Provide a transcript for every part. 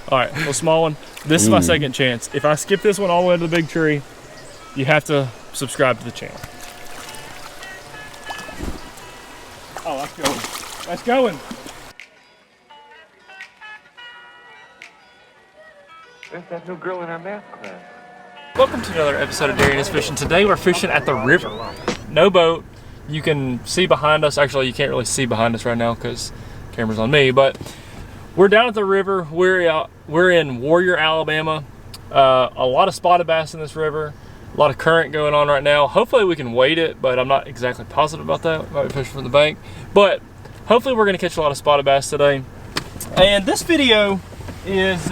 All right, little small one. This is my second chance. If I skip this one all the way to the big tree, you have to subscribe to the channel. Oh, that's going. That's going. There's that new girl in our math class. Welcome to another episode of Darian is Fishing. Today we're fishing at the river. No boat. You can see behind us. Actually, you can't really see behind us right now because the camera's on me. But we're down at the river. We're in Warrior, Alabama. A lot of spotted bass in this river. A lot of current going on right now. Hopefully we can wade it, but I'm not exactly positive about that. Might be fishing from the bank. But hopefully we're going to catch a lot of spotted bass today. And this video is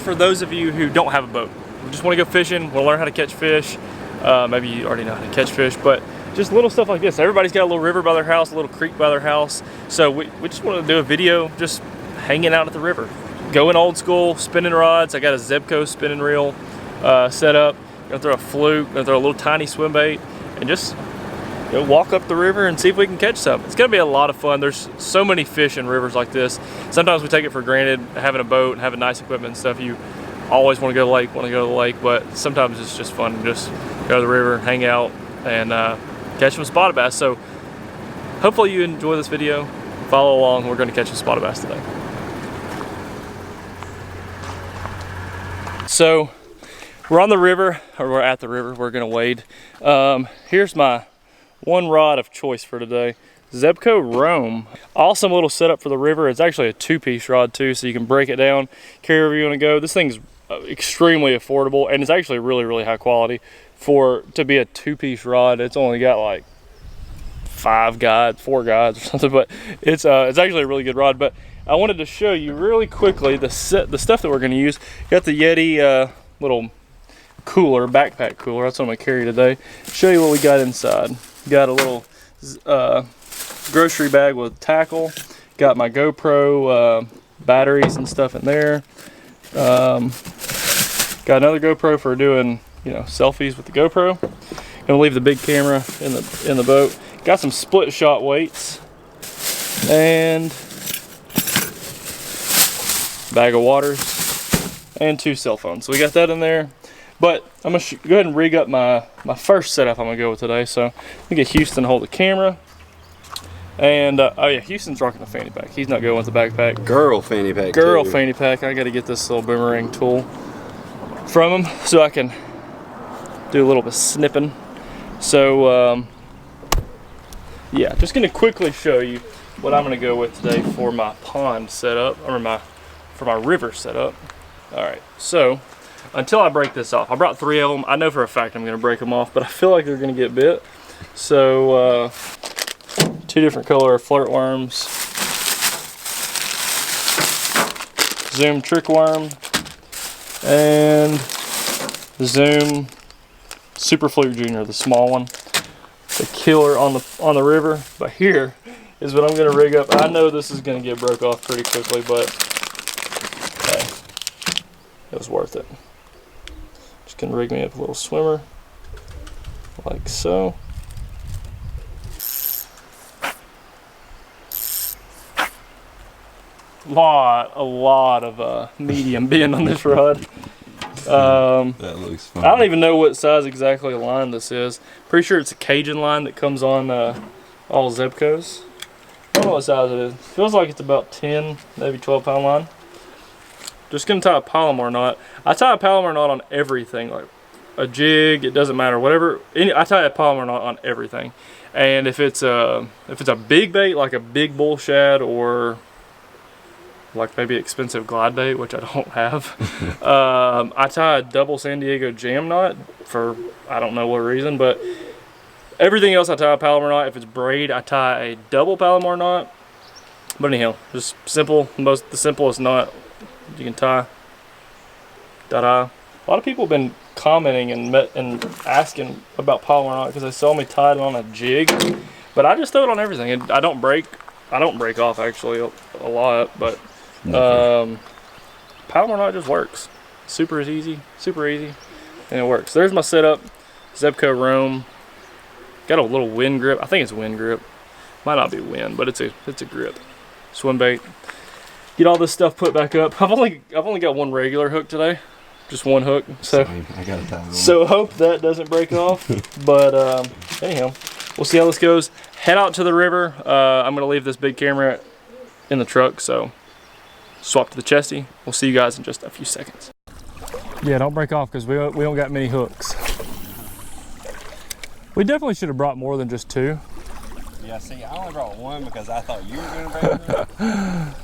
for those of you who don't have a boat. We just want to go fishing, want to learn how to catch fish. Maybe you already know how to catch fish, but just little stuff like this. Everybody's got a little river by their house, a little creek by their house. So we just want to do a video just hanging out at the river. Going old school, spinning rods. I got a Zebco spinning reel set up. Gonna throw a fluke, gonna throw a little tiny swim bait, and just walk up the river and see if we can catch some. It's gonna be a lot of fun. There's so many fish in rivers like this. Sometimes we take it for granted, having a boat and having nice equipment and stuff. You always want to go to the lake, but sometimes it's just fun to just go to the river, hang out, and catch some spotted bass. So hopefully you enjoy this video. Follow along. We're gonna catch some spotted bass today. So we're on the river, or we're at the river. We're gonna wade. Here's my one rod of choice for today. Zebco Roam. Awesome little setup for the river. It's actually a two-piece rod too, so you can break it down, carry wherever you want to go. This thing's extremely affordable, and it's actually really, really high quality to be a two-piece rod. It's only got like 4 guides or something, but it's actually a really good rod. But I wanted to show you really quickly the stuff that we're going to use. Got the Yeti little cooler, backpack cooler. That's what I'm gonna carry today. Show you what we got inside. Got a little grocery bag with tackle. Got my GoPro batteries and stuff in there. Got another GoPro for doing selfies with the GoPro. Gonna leave the big camera in the boat. Got some split shot weights and bag of waters and 2 cell phones. So we got that in there. But I'm going to go ahead and rig up my first setup I'm going to go with today. So I'm going to get Houston to hold the camera. And, oh yeah, Houston's rocking the fanny pack. He's not going with the backpack. Girl fanny pack. Girl fanny pack. I got to get this little boomerang tool from him so I can do a little bit of snipping. So, yeah, just going to quickly show you what I'm going to go with today for my pond setup, or for my river setup. All right, so until I break this off, I brought 3 of them. I know for a fact I'm going to break them off, but I feel like they're going to get bit. So 2 different color flirt worms, Zoom trick worm, and Zoom Super Fluke Junior, the small one, the killer on the river. But here is what I'm going to rig up. I know this is going to get broke off pretty quickly, but hey, it was worth it. Just gonna rig me up a little swimmer, like so. A lot of medium bend on this rod. That looks fun. I don't even know what size exactly line this is. Pretty sure it's a Cajun line that comes on all Zebcos. I don't know what size it is. Feels like it's about 10, maybe 12 pound line. Just gonna tie a Palomar knot. I tie a Palomar knot on everything, like a jig. It doesn't matter, whatever. I tie a Palomar knot on everything. And if it's a big bait, like a big bull shad, or like maybe expensive glide bait, which I don't have, I tie a double San Diego jam knot for I don't know what reason, but everything else I tie a Palomar knot. If it's braid, I tie a double Palomar knot. But anyhow, just simple, the simplest knot you can tie. A lot of people have been commenting and asking about Palomar knot because they saw me tie it on a jig, but I just throw it on everything. I don't break off actually a lot, but Palomar knot just works. Super easy, and it works. There's my setup. Zebco Roam. Got a little wind grip. I think it's wind grip. Might not be wind, but it's a grip. Swim bait. get all this stuff put back up. I've only got one regular hook today, just one hook. So I got a tie. so hope that doesn't break off. But anyhow, we'll see how this goes. Head out to the river. I'm gonna leave this big camera in the truck. So swap to the chesty. We'll see you guys in just a few seconds. Yeah, don't break off because we don't got many hooks. We definitely should have brought more than just two. Yeah, see, I only brought one because I thought you were going to bring it.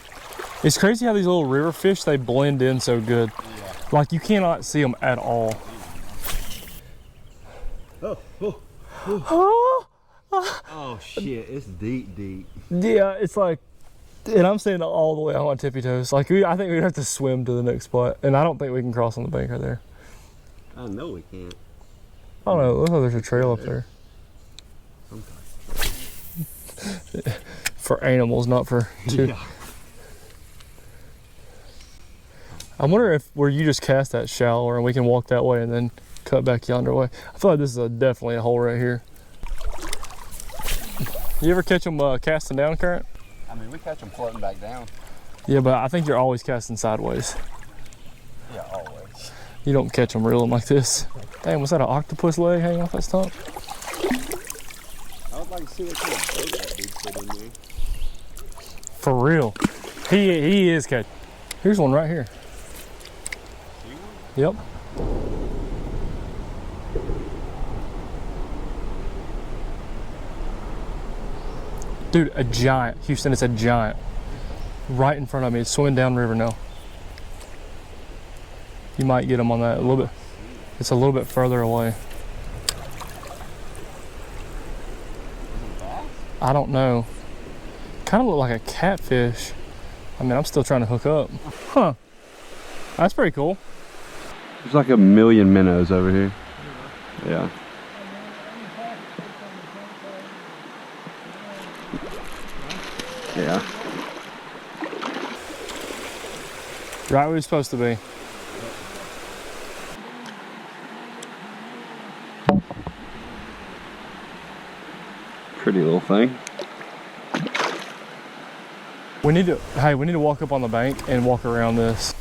It's crazy how these little river fish, they blend in so good. Yeah. Like you cannot see them at all. Oh, shit, it's deep. Yeah, it's like, and I'm saying all the way out on tippy toes. Like I think we'd have to swim to the next spot, and I don't think we can cross on the bank right there. I know we can't. I don't know. It looks like there's a trail up there. For animals, not for two. Yeah. I wonder if where you just cast that shallower and we can walk that way and then cut back yonder way. I feel like this is definitely a hole right here. You ever catch them casting down current? I mean, we catch them floating back down. Yeah, but I think you're always casting sideways. Yeah, always. You don't catch them reeling like this. Damn, was that an octopus leg hanging off that stump? I would like to see what kind of boat that dude put in there. For real. He is catching. Here's one right here. See one? Yep. Dude, a giant. Houston, it's a giant. Right in front of me. It's swimming downriver now. You might get him on that a little bit. It's a little bit further away. I don't know. Kind of look like a catfish. I mean, I'm still trying to hook up. Huh. That's pretty cool. There's like a million minnows over here. Yeah. Yeah. Right where we're supposed to be. Pretty little thing. We need to walk up on the bank and walk around this.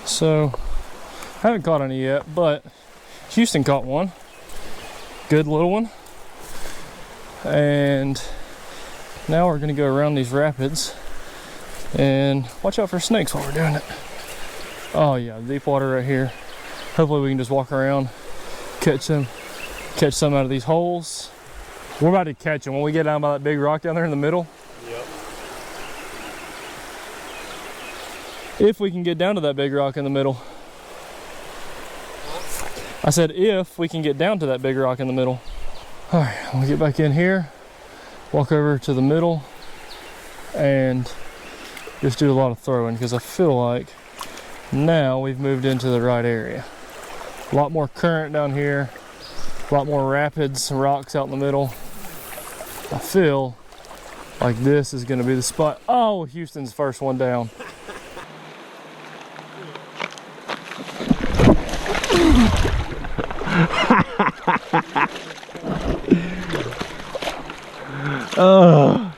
So, I haven't caught any yet, but Houston caught one. Good little one. And now we're gonna go around these rapids and watch out for snakes while we're doing it. Oh yeah, deep water right here. Hopefully we can just walk around, catch some out of these holes. We're about to catch them when we get down by that big rock down there in the middle. Yep. If we can get down to that big rock in the middle. I said if we can get down to that big rock in the middle. All right, we'll get back in here, walk over to the middle, and just do a lot of throwing because I feel like now we've moved into the right area. A lot more current down here, a lot more rapids, rocks out in the middle. I feel like this is going to be the spot. Oh, Houston's first one down. Oh.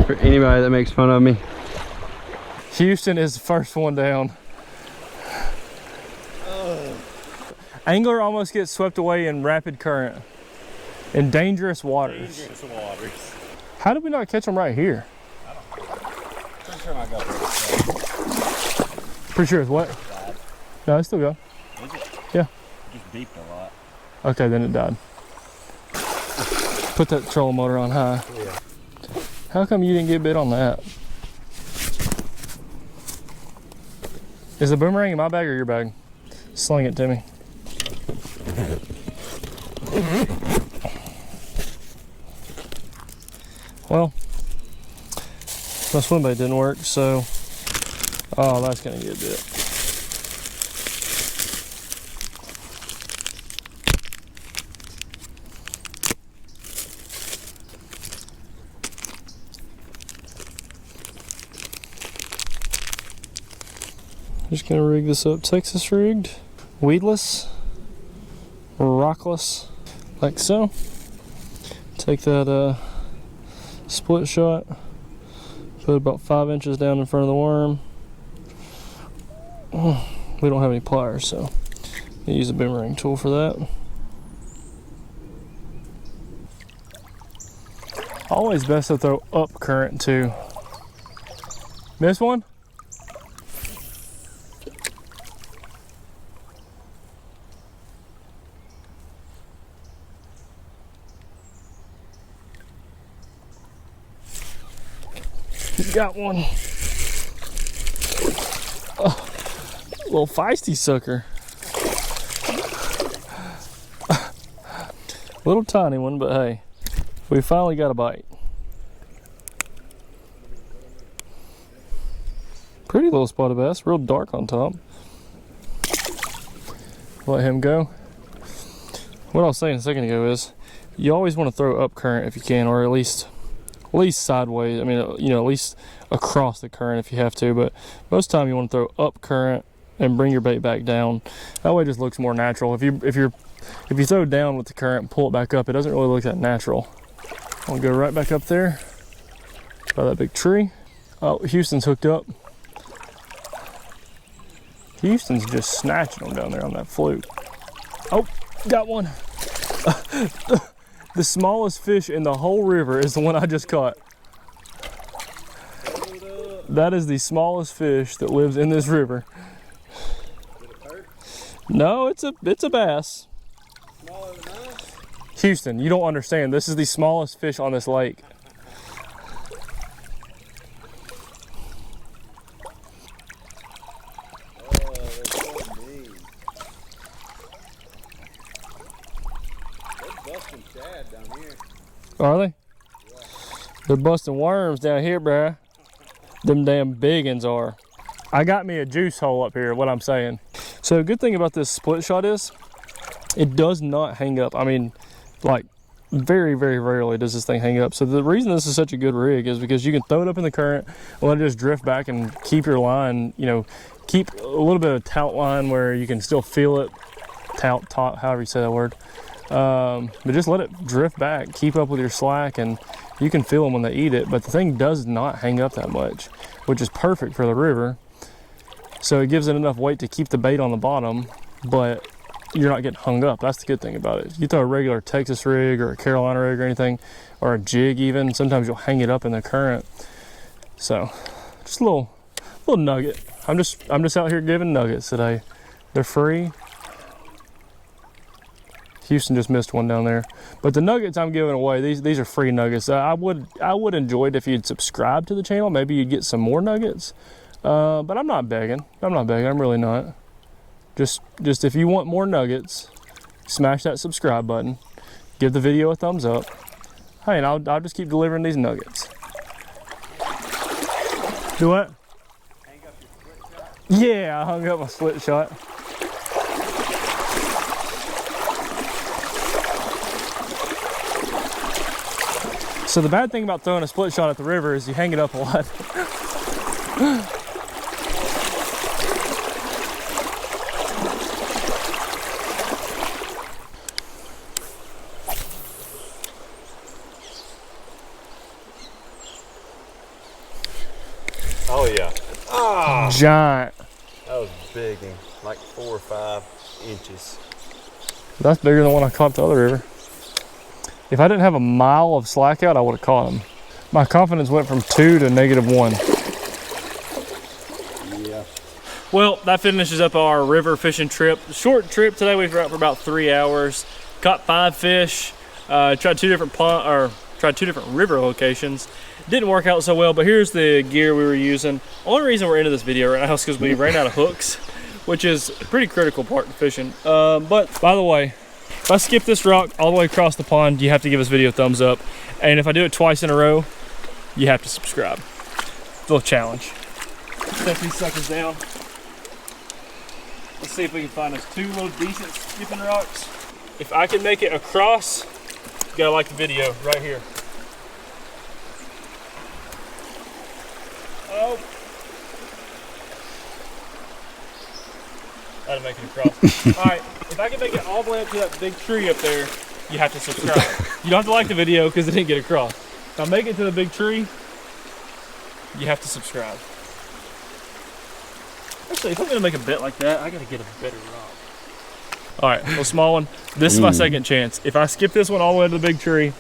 For anybody that makes fun of me, Houston is the first one down. Angler almost gets swept away in rapid current in dangerous waters. dangerous waters. How did we not catch them right here? Pretty sure I got Pretty sure it's what? died. No, it's still going. Is it? Yeah. Just beeped a lot. Okay, then it died. Put that trolling motor on high. Yeah. How come you didn't get bit on that? Is the boomerang in my bag or your bag? Sling it to me. Well, my swim bait didn't work, so oh, that's gonna get bit. Just gonna rig this up. Texas rigged, weedless, rockless, like so. Take that split shot, put it about 5 inches down in front of the worm. We don't have any pliers, so I use a boomerang tool for that. Always best to throw up current too. Miss one? Got one. Oh, little feisty sucker. Little tiny one, but hey, we finally got a bite. Pretty little spotted bass, real dark on top. Let him go. What I was saying a second ago is, you always want to throw up current if you can, or at least sideways. I mean, you know, at least across the current if you have to. But most of the time, you want to throw up current and bring your bait back down. That way, it just looks more natural. If you throw down with the current and pull it back up, it doesn't really look that natural. I'll go right back up there by that big tree. Oh, Houston's hooked up. Houston's just snatching them down there on that fluke. Oh, got one. The smallest fish in the whole river is the one I just caught. That is the smallest fish that lives in this river. No, it's a bass. Smaller than us? Houston, you don't understand. This is the smallest fish on this lake. Oh, they're so mean. They're busting shad down here. Are they? Yeah. They're busting worms down here, bruh. Them damn big uns are. I got me a juice hole up here, what I'm saying. So good thing about this split shot is, it does not hang up. I mean, like, very, very rarely does this thing hang up. So the reason this is such a good rig is because you can throw it up in the current, let it just drift back and keep your line, you know, keep a little bit of tout line where you can still feel it, tout, however you say that word. But just let it drift back, keep up with your slack, and you can feel them when they eat it. But the thing does not hang up that much, which is perfect for the river. So it gives it enough weight to keep the bait on the bottom, but you're not getting hung up. That's the good thing about it. You throw a regular Texas rig or a Carolina rig or anything, or a jig even, sometimes you'll hang it up in the current. So just a little nugget. I'm just out here giving nuggets today. They're free. Houston just missed one down there. But the nuggets I'm giving away, these are free nuggets. I would enjoy it if you'd subscribe to the channel. Maybe you'd get some more nuggets. But I'm not begging. I'm really not. Just if you want more nuggets, smash that subscribe button. Give the video a thumbs up. Hey, and I'll just keep delivering these nuggets. Do what? Hang up your split shot? Yeah, I hung up my split shot. So the bad thing about throwing a split shot at the river is you hang it up a lot. Oh yeah. Ah, Giant. that was big, and like 4 or 5 inches. That's bigger than one I caught at the other river. If I didn't have a mile of slack out, I would have caught him. My confidence went from 2 to -1. Yeah. Well, that finishes up our river fishing trip. Short trip today. We were out for about 3 hours. Caught 5 fish. Tried two different river locations. Didn't work out so well, but here's the gear we were using. Only reason we're into this video right now is because we ran out of hooks, which is a pretty critical part of fishing. But by the way, if I skip this rock all the way across the pond, you have to give this video a thumbs up. And if I do it twice in a row, you have to subscribe. Little challenge. Set these suckers down. Let's see if we can find us 2 little decent skipping rocks. If I can make it across, you gotta like the video right here. Oh. That'll make it across. All right, if I can make it all the way up to that big tree up there, you have to subscribe. You don't have to like the video because it didn't get across. If I make it to the big tree, you have to subscribe. Actually, if I'm gonna make a bit like that, I gotta get a better rod. All right, little small one. This is my second chance. If I skip this one all the way to the big tree,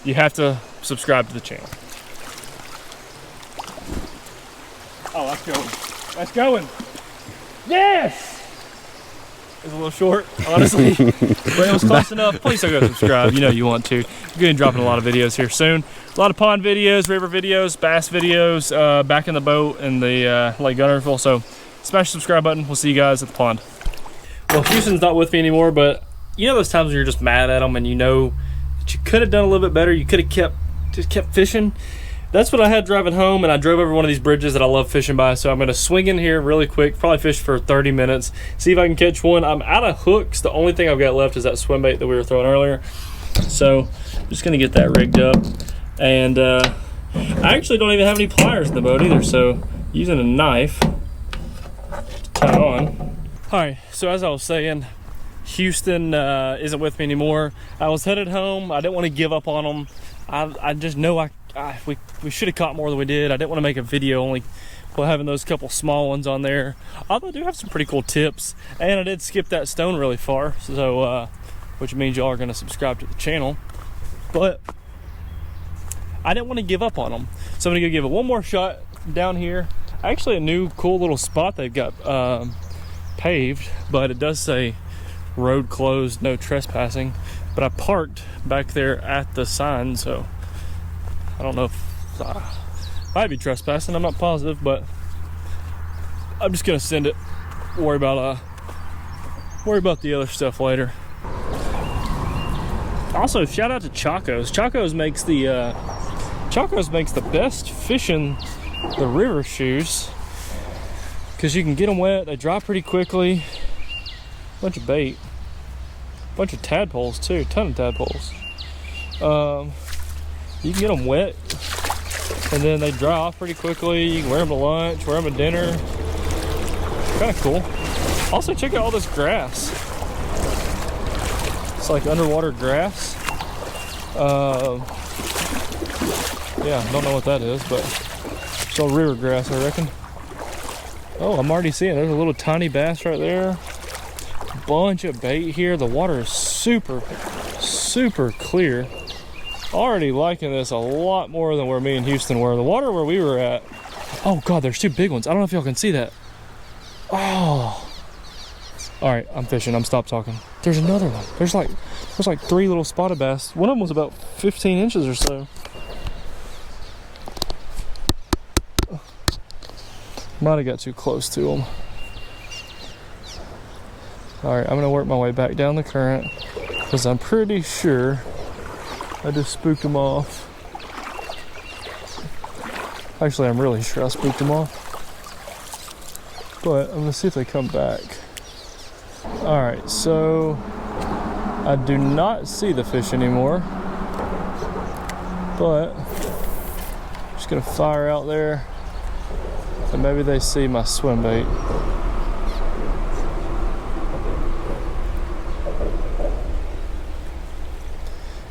you have to subscribe to the channel. Oh, that's going. That's going. Yes! It was a little short, honestly, but it was close enough. Please don't go subscribe. You know you want to. We're going to be dropping a lot of videos here soon. A lot of pond videos, river videos, bass videos, back in the boat in the Lake Guntersville. So smash the subscribe button. We'll see you guys at the pond. Well, Houston's not with me anymore, but you know those times when you're just mad at him and you know that you could have done a little bit better. You could have kept fishing. That's what I had driving home, and I drove over one of these bridges that I love fishing by, so I'm going to swing in here really quick, probably fish for 30 minutes, see if I can catch one. I'm out of hooks. The only thing I've got left is that swim bait that we were throwing earlier. So I'm just going to get that rigged up. And I actually don't even have any pliers in the boat either, so using a knife to tie on. All right, so as I was saying, Houston isn't with me anymore. I was headed home. I didn't want to give up on them. I just know we should have caught more than we did. I didn't want to make a video only while having those couple small ones on there. Although I do have some pretty cool tips, and I did skip that stone really far, so which means y'all are going to subscribe to the channel. But I didn't want to give up on them, so I'm going to give it one more shot down here. Actually, a new cool little spot they've got paved, but it does say road closed, no trespassing. But I parked back there at the sign, so I don't know if I might be trespassing. I'm not positive, but I'm just gonna send it. Worry about the other stuff later. Also, shout out to Chacos. Chacos makes the best fishing the river shoes because you can get them wet. They dry pretty quickly. Bunch of bait. Bunch of tadpoles too, ton of tadpoles. You can get them wet and then they dry off pretty quickly. You can wear them to lunch, wear them to dinner. Kind of cool. Also, check out all this grass. It's like underwater grass. Yeah, don't know what that is, but it's all river grass, I reckon. Oh, I'm already seeing there's a little tiny bass right there. Bunch of bait here. The water is super clear. Already liking this a lot more than where me and Houston were. The water where we were at, oh god, there's two big ones. I don't know if y'all can see that. Oh, all right, I'm fishing. I'm stop talking. There's another one. There's like 3 little spotted bass. One of them was about 15 inches or so. Might have got too close to them. All right, I'm gonna work my way back down the current because I'm pretty sure I just spooked them off. Actually, I'm really sure I spooked them off. But I'm gonna see if they come back. All right, so I do not see the fish anymore, but I'm just gonna fire out there and maybe they see my swim bait.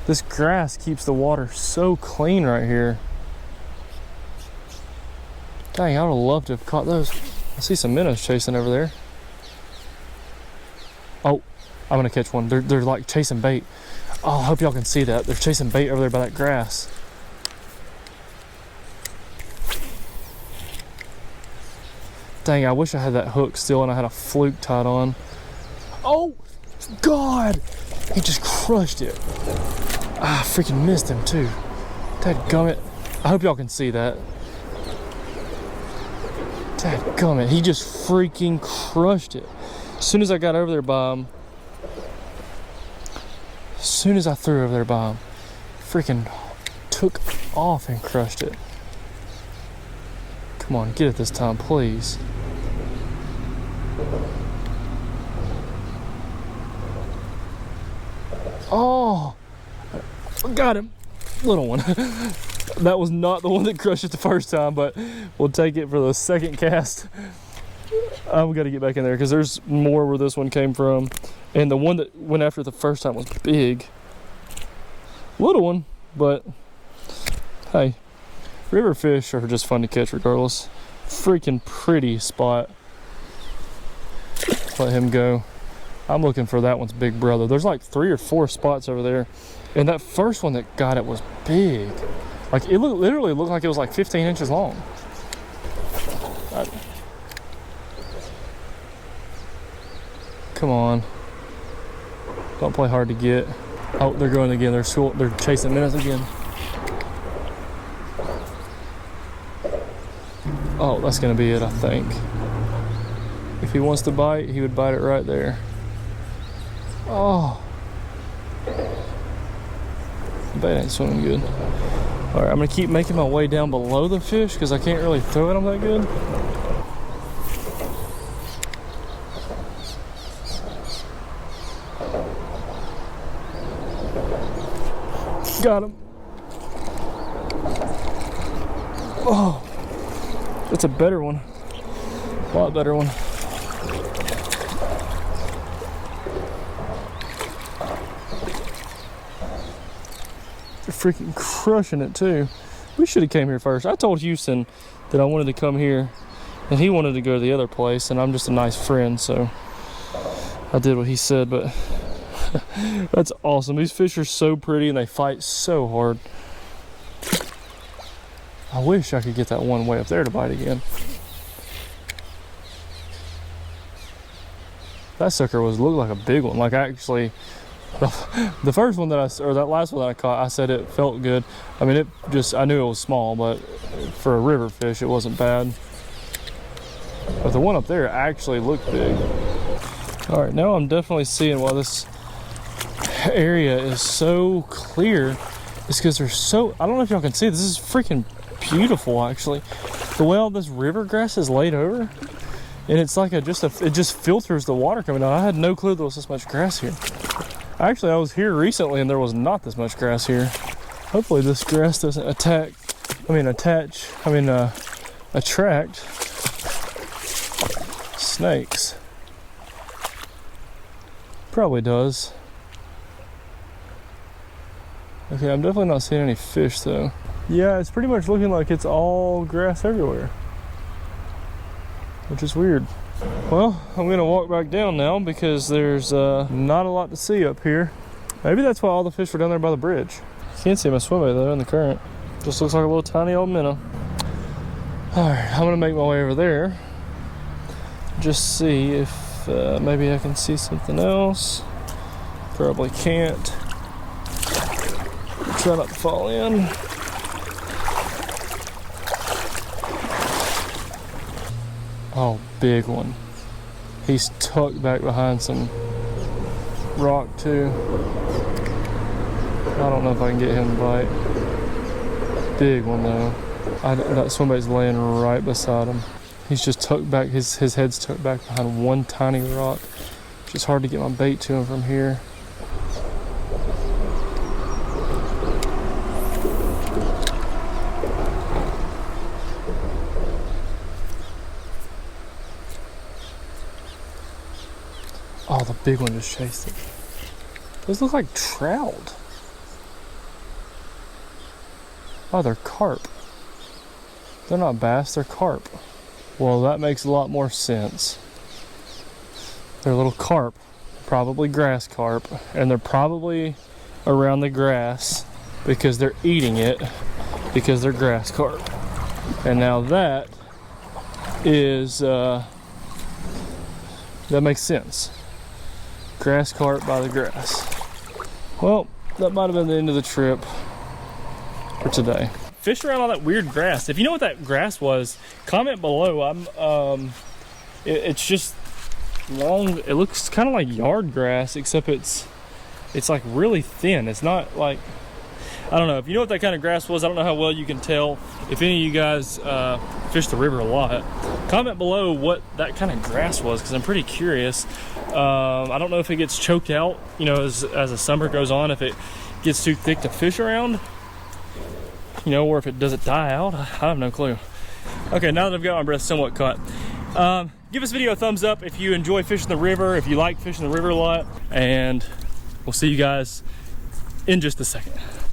This grass keeps the water so clean right here. Dang, I would have loved to have caught those. I see some minnows chasing over there. Oh, I'm gonna catch one. They're like chasing bait. Oh, I hope y'all can see that. They're chasing bait over there by that grass. Dang, I wish I had that hook still and I had a fluke tied on. Oh, God! He just crushed it. I freaking missed him too. Dadgummit. I hope y'all can see that. Dadgummit. He just freaking crushed it. As soon as I got over there by him, as soon as I threw over there by him, freaking took off and crushed it. Come on, get it this time, please. Oh, got him. Little one. That was not the one that crushed it the first time, but we'll take it for the second cast. I've got to get back in there because there's more where this one came from. And the one that went after the first time was big. Little one, but hey, river fish are just fun to catch regardless. Freaking pretty spot. Let him go. I'm looking for that one's big brother. There's like 3 or 4 spots over there. And that first one that got it was big. Like it literally looked like it was like 15 inches long. Come on. Don't play hard to get. Oh, they're going again. They're chasing minnows again. Oh, that's gonna be it, I think. If he wants to bite, he would bite it right there. Oh. Bait ain't swimming good. All right, I'm gonna keep making my way down below the fish because I can't really throw at them that good. Got him. Oh, that's a better one. A lot better one. They're freaking crushing it too. We should have came here first. I told Houston that I wanted to come here and he wanted to go to the other place, and I'm just a nice friend, so I did what he said. But that's awesome. These fish are so pretty and they fight so hard. I wish I could get that one way up there to bite again. That sucker looked like a big one. Like actually, the first one or that last one that I caught, I said it felt good. I mean, I knew it was small, but for a river fish, it wasn't bad. But the one up there actually looked big. All right, now I'm definitely seeing why this area is so clear. It's because there's so, I don't know if y'all can see, this is freaking beautiful actually. The way all this river grass is laid over, and it's like it just filters the water coming out. I had no clue there was this much grass here. Actually, I was here recently and there was not this much grass here. Hopefully this grass doesn't attract snakes. Probably does. Okay, I'm definitely not seeing any fish though. Yeah, it's pretty much looking like it's all grass everywhere, which is weird. Well, I'm gonna walk back down now because there's not a lot to see up here. Maybe that's why all the fish were down there by the bridge. Can't see my swim bait though in the current. Just looks like a little tiny old minnow. All right, I'm gonna make my way over there. Just see if maybe I can see something else. Probably can't. Try not to fall in. Oh, big one. He's tucked back behind some rock too. I don't know if I can get him to bite. Big one though. That swimbait's laying right beside him. He's just tucked back, his head's tucked back behind one tiny rock. It's just hard to get my bait to him from here. Oh, the big one just chased it. Those look like trout. Oh, they're carp. They're not bass, they're carp. Well, that makes a lot more sense. They're little carp, probably grass carp, and they're probably around the grass because they're eating it because they're grass carp. And now that is, that makes sense. Grass carp by the grass. Well, that might have been the end of the trip for today. Fish around all that weird grass. If you know what that grass was, comment below. It's just long. It looks kind of like yard grass, except it's like really thin. It's not like, I don't know. If you know what that kind of grass was, I don't know how well you can tell. If any of you guys fish the river a lot, comment below what that kind of grass was, because I'm pretty curious. I don't know if it gets choked out, you know, as the summer goes on, if it gets too thick to fish around, you know, or if it does die out. I have no clue. Okay, now that I've got my breath somewhat caught, Give this video a thumbs up if you enjoy fishing the river, if you like fishing the river a lot, and we'll see you guys in just a second.